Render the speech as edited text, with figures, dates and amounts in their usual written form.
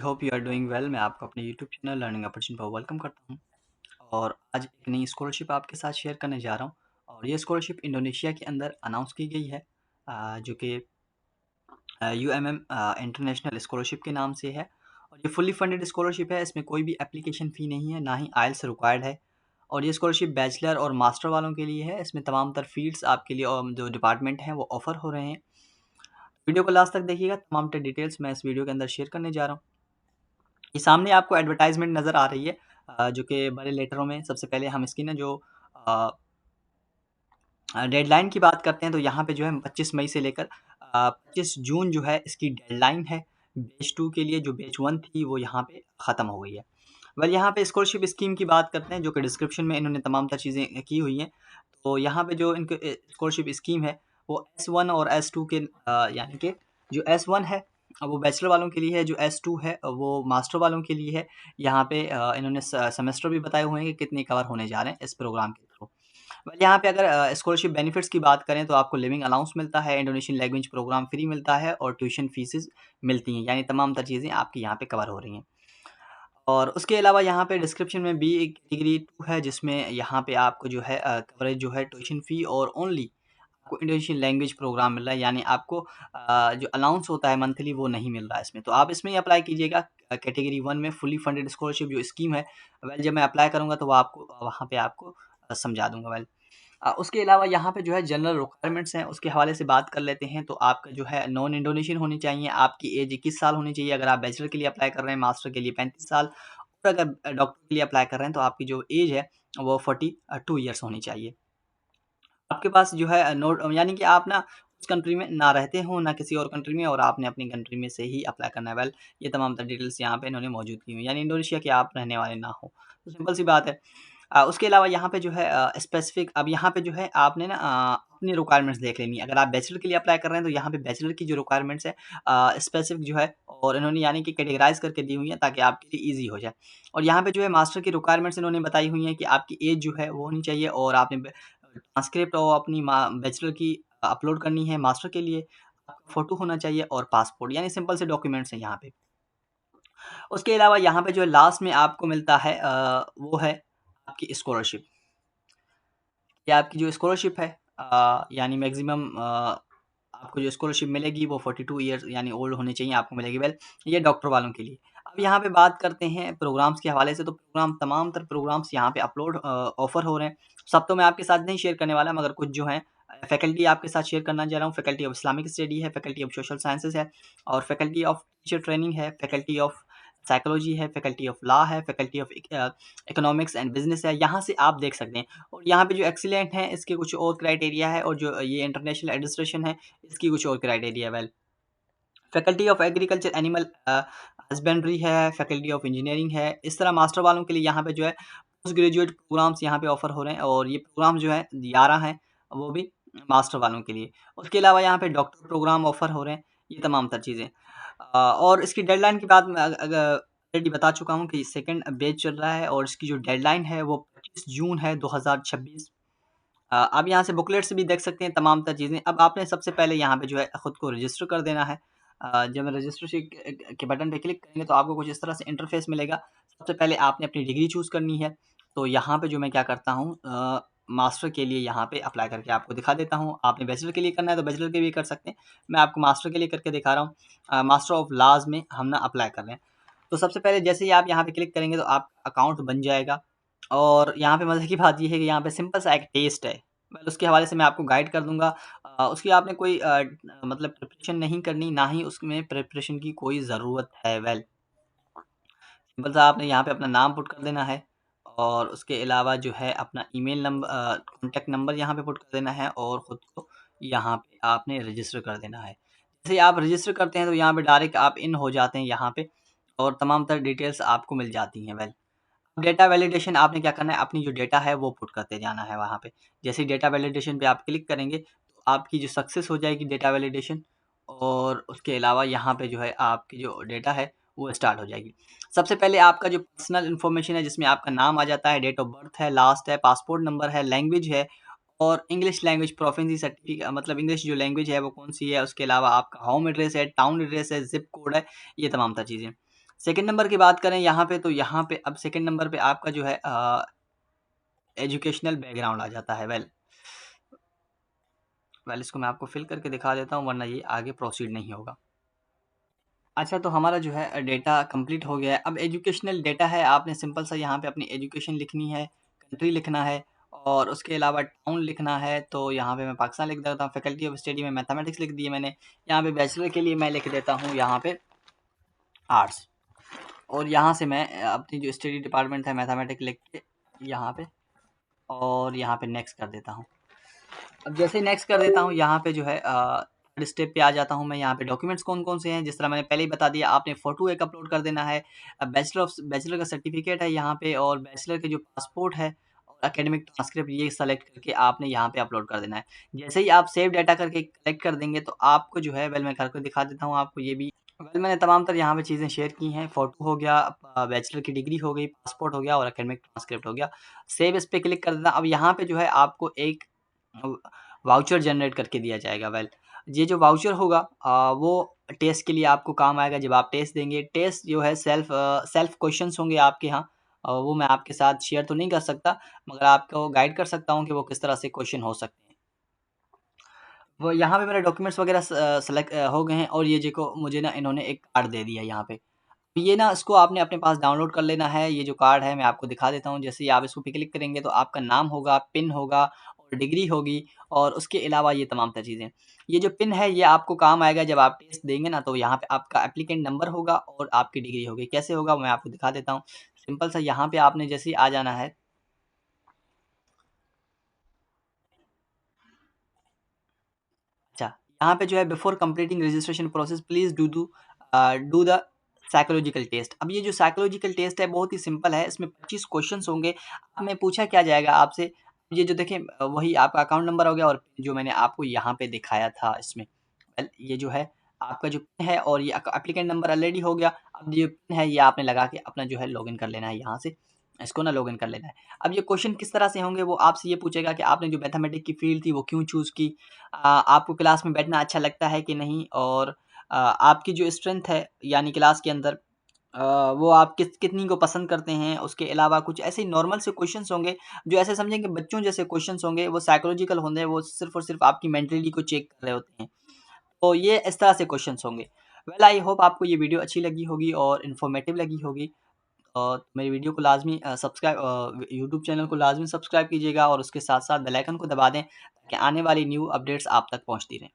Hope you are doing well. मैं आपको अपने यूट्यूब चैनल लर्निंग अपॉर्चुनिटी पर वेलकम करता हूं और आज एक नई स्कॉलरशिप आपके साथ शेयर करने जा रहा हूं और ये स्कॉलरशिप इंडोनेशिया के अंदर अनाउंस की गई है, जो कि यूएमएम इंटरनेशनल स्कॉलरशिप के नाम से है। और ये फुल्ली फंडेड स्कॉलरशिप है। इसमें कोई भी एप्लीकेशन फ़ी नहीं है, ना ही आइल्स रिक्वायर्ड है। और ये स्कॉलरशिप बैचलर और मास्टर वालों के लिए है। इसमें तमाम तर फील्ड्स आपके लिए और जो डिपार्टमेंट हैं वो ऑफ़र हो रहे हैं। वीडियो को लास्ट तक देखिएगा, तमाम तर डिटेल्स मैं इस वीडियो के अंदर शेयर करने जा रहा हूँ। ये सामने आपको एडवर्टाइज़मेंट नज़र आ रही है, जो कि बड़े लेटरों में। सबसे पहले हम इसकी ना जो डेडलाइन की बात करते हैं तो यहाँ पे जो है 25 मई से लेकर 25 जून जो है इसकी डेडलाइन है। बैच 2 के लिए जो बैच 1 थी वो यहाँ पे ख़त्म हो गई है। वेल, यहाँ पे स्कॉलरशिप स्कीम की बात करते हैं, जो कि डिस्क्रिप्शन में इन्होंने तमाम तर चीज़ें की हुई हैं। तो यहाँ पे जो इनके स्कॉलरशिप स्कीम है वो S1 और S2 के, यानी कि जो S1 है वो बैचलर वालों के लिए है, जो S2 है वो मास्टर वालों के लिए है। यहाँ पे इन्होंने सेमेस्टर भी बताए हुए हैं कि कितने कवर होने जा रहे हैं इस प्रोग्राम के थ्रू। वेल, यहाँ पे अगर स्कॉलरशिप बेनिफिट्स की बात करें तो आपको लिविंग अलाउंस मिलता है, इंडोनेशियन लैंग्वेज प्रोग्राम फ्री मिलता है और ट्यूशन फीसेस मिलती हैं, यानी तमाम तर चीज़ें आपकी यहाँ पे कवर हो रही हैं। और उसके अलावा यहाँ पे डिस्क्रिप्शन में भी एक कैटेगरी 2 है, जिसमें यहाँ पे आपको जो है कवरेज जो है ट्यूशन फ़ी और ओनली आपको इंडोनेशियन लैंग्वेज प्रोग्राम मिल रहा है, यानी आपको जो अलाउंस होता है मंथली वो नहीं मिल रहा है इसमें। तो आप इसमें ही अप्लाई कीजिएगा कैटेगरी 1 में फुली फंडेड स्कॉलरशिप जो स्कीम है। वेल, जब मैं अप्लाई करूँगा तो वो आपको वहाँ पे आपको समझा दूँगा। वेल, उसके अलावा यहाँ पे जो है जनरल रिक्वायरमेंट्स हैं, उसके हवाले से बात कर लेते हैं। तो आपका जो है नॉन इंडोनेशियन होनी चाहिए, आपकी एज 21 साल होनी चाहिए अगर आप बैचलर के लिए अप्लाई कर रहे हैं, मास्टर के लिए 35 साल, और अगर डॉक्टर के लिए अप्लाई कर रहे हैं तो आपकी जो एज है वो 42 ईयर्स होनी चाहिए। आपके पास जो है नोट, यानी कि आप ना उस कंट्री में ना रहते हो, ना किसी और कंट्री में, और आपने अपनी कंट्री में से ही अप्लाई करना है। वेल, ये तमाम तर डिटेल्स यहाँ पे इन्होंने मौजूद की हुई हैं, यानी इंडोनेशिया के आप रहने वाले ना हो, तो सिंपल सी बात है। उसके अलावा यहाँ पे जो है स्पेसिफ़िक, अब यहाँ पे जो है आपने ना अपनी रिक्वायरमेंट्स देख लेनी है। अगर आप बैचलर के लिए अप्लाई कर रहे हैं तो यहाँ पे बैचलर की जो रिक्वायरमेंट्स है स्पेसिफ़िक जो है, और इन्होंने यानी कि कैटेगराइज़ करके दी हुई है ताकि आपके लिए ईज़ी हो जाए। और यहाँ पे जो है मास्टर की रिक्वायरमेंट्स इन्होंने बताई हुई हैं कि आपकी एज जो है वो होनी चाहिए, और आपने ट्रांसक्रिप्ट और अपनी बैचलर की अपलोड करनी है। मास्टर के लिए आपका फ़ोटो होना चाहिए और पासपोर्ट, यानी सिंपल से डॉक्यूमेंट्स हैं यहाँ पे। उसके अलावा यहाँ पे जो है लास्ट में आपको मिलता है वो है आपकी स्कॉलरशिप। ये आपकी जो स्कॉलरशिप है, यानी मैक्सिमम आपको जो स्कॉलरशिप मिलेगी वो 42 ईयर्स यानी ओल्ड होने चाहिए, आपको मिलेगी। वेल, ये डॉक्टर वालों के लिए। अब यहाँ पे बात करते हैं प्रोग्राम्स के हवाले से, तो प्रोग्राम तमाम तर प्रोग्राम्स यहाँ पे अपलोड ऑफ़र हो रहे हैं। सब तो मैं आपके साथ नहीं शेयर करने वाला, मगर कुछ जो हैं फैकल्टी आपके साथ शेयर करना चाह रहा हूँ। फैकल्टी ऑफ इस्लामिक स्टडी है, फैकल्टी ऑफ सोशल साइंसेज़ है, और फैकल्टी ऑफ टीचर ट्रेनिंग है, फैकल्टी ऑफ साइकोलॉजी है, फैकल्टी ऑफ लॉ है, faculty of economics and business है। यहाँ से आप देख सकते हैं। और यहाँ पे जो एक्सीलेंट हैं इसके कुछ और क्राइटेरिया है, और जो ये इंटरनेशनल एडमिनिस्ट्रेशन है इसकी कुछ और क्राइटेरिया है। Well, faculty of agriculture animal husbandry है, फैकल्टी ऑफ इंजीनियरिंग है। इस तरह मास्टर वालों के लिए यहाँ पे जो है पोस्ट ग्रेजुएट प्रोग्राम्स यहाँ पे ऑफ़र हो रहे हैं, और ये प्रोग्राम जो है 11 हैं, वो भी मास्टर वालों के लिए। उसके अलावा यहाँ पे डॉक्टर प्रोग्राम ऑफ़र हो रहे हैं, ये तमाम तर चीज़ें। और इसकी डेडलाइन की बात मैं ऑलरेडी बता चुका हूँ कि सेकंड बैच चल रहा है, और इसकी जो डेडलाइन है वो 25 जून है 2026। आप यहाँ से बुकलेट्स भी देख सकते हैं, तमाम तर चीज़ें। अब आपने सबसे पहले यहाँ पे जो है खुद को रजिस्टर कर देना है। जब रजिस्ट्रेशन के बटन पे क्लिक करेंगे तो आपको कुछ इस तरह से इंटरफेस मिलेगा। सबसे पहले आपने अपनी डिग्री चूज़ करनी है। तो यहाँ पे जो मैं क्या करता हूँ, मास्टर के लिए यहाँ पे अप्लाई करके आपको दिखा देता हूँ। आपने बैचलर के लिए करना है तो बैचलर के भी कर सकते हैं। मैं आपको मास्टर के लिए करके दिखा रहा हूँ। मास्टर ऑफ लॉज़ में हम ना अप्लाई कर रहे हैं। तो सबसे पहले जैसे ही आप यहाँ पे क्लिक करेंगे तो आपका अकाउंट बन जाएगा। और यहाँ पे मज़े की बात ये है कि यहाँ पे सिंपल सा एक टेस्ट है। मैं उसके हवाले से मैं आपको गाइड कर दूँगा। उसकी आपने कोई मतलब प्रिपरेशन नहीं करनी, ना ही उसमें प्रिपरेशन की कोई ज़रूरत है। वेल, सिंपल सा आपने यहाँ पे अपना नाम पुट कर देना है, और उसके अलावा जो है अपना ईमेल कॉन्टैक्ट नंबर यहाँ पे पुट कर देना है, और ख़ुद को यहाँ पे आपने रजिस्टर कर देना है। जैसे ही आप रजिस्टर करते हैं तो यहाँ पे डायरेक्ट आप इन हो जाते हैं यहाँ पे, और तमाम तरह डिटेल्स आपको मिल जाती हैं। वेल, डेटा वैलिडेशन आपने क्या करना है, अपनी जो डेटा है वो पुट करते जाना है वहाँ पे। जैसे ही डेटा वैलिडेशन पे आप क्लिक करेंगे तो आपकी जो सक्सेस हो जाएगी डेटा वैलिडेशन, और उसके अलावा यहाँ पे जो है आपकी जो डेटा है वो स्टार्ट हो जाएगी। सबसे पहले आपका जो पर्सनल इन्फॉर्मेशन है, जिसमें आपका नाम आ जाता है, डेट ऑफ बर्थ है, लास्ट है, पासपोर्ट नंबर है, लैंग्वेज है, और इंग्लिश लैंग्वेज प्रोफिशिएंसी मतलब इंग्लिश जो लैंग्वेज है वो कौन-सी है, उसके अलावा आपका होम एड्रेस है, टाउन एड्रेस है, ज़िप कोड है, ये तमाम तर चीज़ें। सेकंड नंबर की बात करें यहाँ पे, तो यहाँ पे अब सेकंड नंबर पे आपका जो है एजुकेशनल बैकग्राउंड आ जाता है। वेल इसको मैं आपको फिल करके दिखा देता हूँ, वरना ये आगे प्रोसीड नहीं होगा। अच्छा, तो हमारा जो है डेटा कंप्लीट हो गया है। अब एजुकेशनल डेटा है, आपने सिंपल सा यहाँ पे अपनी एजुकेशन लिखनी है, कंट्री लिखना है और उसके अलावा टाउन लिखना है। तो यहाँ पे मैं पाकिस्तान लिख देता हूँ, फैकल्टी ऑफ स्टडी में मैथमेटिक्स लिख दिए मैंने। यहाँ पे बैचलर के लिए मैं लिख देता हूँ यहाँ पे आर्ट्स, और यहाँ से मैं अपनी जो स्टडी डिपार्टमेंट है मैथमेटिक्स लिख के यहाँ पे, और यहाँ पे नेक्स्ट कर देता हूँ। अब जैसे ही नेक्स्ट कर देता हूँ, यहाँ पे जो है थर्ड स्टेप पे आ जाता हूँ मैं। यहाँ पे डॉक्यूमेंट्स कौन-कौन से हैं, जिस तरह मैंने पहले ही बता दिया, आपने फ़ोटो एक अपलोड कर देना है। बैचलर का सर्टिफिकेट है यहाँ पे, और बैचलर के जो पासपोर्ट है और एकेडमिक ट्रांसक्रिप्ट, ये सेलेक्ट करके आपने यहाँ पे अपलोड कर देना है। जैसे ही आप सेव डाटा करके कलेक्ट कर देंगे, तो आपको जो है वेल मैं करके दिखा देता हूँ आपको ये भी। वेल मैंने तमाम तर यहाँ पे चीज़ें शेयर की हैं। फ़ोटो हो गया, बैचलर की डिग्री हो गई, पासपोर्ट हो गया और एकेडमिक ट्रांसक्रिप्ट हो गया। सेव इस पे क्लिक कर देना। अब यहाँ पे जो है आपको एक वाउचर जनरेट करके दिया जाएगा। वेल ये जो वाउचर होगा वो टेस्ट के लिए आपको काम आएगा। जब आप टेस्ट देंगे, टेस्ट जो है सेल्फ क्वेश्चंस होंगे आपके यहाँ। वो मैं आपके साथ शेयर तो नहीं कर सकता, मगर आपको गाइड कर सकता हूँ कि वो किस तरह से क्वेश्चन हो सकते हैं। वो यहाँ पे मेरे डॉक्यूमेंट्स वगैरह सेलेक्ट हो गए हैं, और ये देखो मुझे ना इन्होंने एक कार्ड दे दिया यहाँ पे। ये ना इसको आपने अपने पास डाउनलोड कर लेना है। ये जो कार्ड है मैं आपको दिखा देता हूँ। जैसे ही आप इसको पे क्लिक करेंगे, तो आपका नाम होगा, पिन होगा और डिग्री होगी, और उसके अलावा ये तमाम तर चीज़ें। ये जो पिन है ये आपको काम आएगा जब आप टेस्ट देंगे ना, तो यहाँ पे आपका एप्लीकेंट नंबर होगा और आपकी डिग्री होगी। कैसे होगा मैं आपको दिखा देता हूँ। सिंपल सा यहाँ पे आपने जैसे ही आ जाना है। अच्छा, यहाँ पे जो है before completing registration process please do the psychological test. अब ये जो साइकोलॉजिकल टेस्ट है बहुत ही सिंपल है। इसमें 25 क्वेश्चंस होंगे। अब मैं पूछा क्या जाएगा आपसे, ये जो देखें वही आपका अकाउंट नंबर हो गया, और जो मैंने आपको यहाँ पे दिखाया था इसमें। वेल ये जो है आपका जो पिन है, और ये एप्लीकेंट नंबर ऑलरेडी हो गया। अब ये पिन है ये आपने लगा के अपना जो है लॉगिन कर लेना है यहाँ से। इसको ना लॉगिन कर लेना है। अब ये क्वेश्चन किस तरह से होंगे, वो आपसे ये पूछेगा कि आपने जो मैथमेटिक्स की फ़ील्ड थी वो क्यों चूज़ की? आपको क्लास में बैठना अच्छा लगता है कि नहीं? और आपकी जो स्ट्रेंथ है यानी क्लास के अंदर, वो आप कितनी को पसंद करते हैं? उसके अलावा कुछ ऐसे ही नॉर्मल से क्वेश्चन्स होंगे, जो ऐसे समझें कि बच्चों जैसे क्वेश्चन्स होंगे। वो साइकोलॉजिकल होंगे, वो सिर्फ़ और सिर्फ़ आपकी मेंटालिटी को चेक कर रहे होते हैं। तो ये इस तरह से क्वेश्चन्स होंगे। वेल आई होप आपको ये वीडियो अच्छी लगी होगी और इन्फॉर्मेटिव लगी होगी। और मेरी वीडियो को लाज़मी यूट्यूब चैनल को लाज़मी सब्सक्राइब कीजिएगा, और उसके साथ-साथ बेल आइकन को दबा दें, ताकि आने वाली न्यू अपडेट्स आप तक पहुँचती रहें।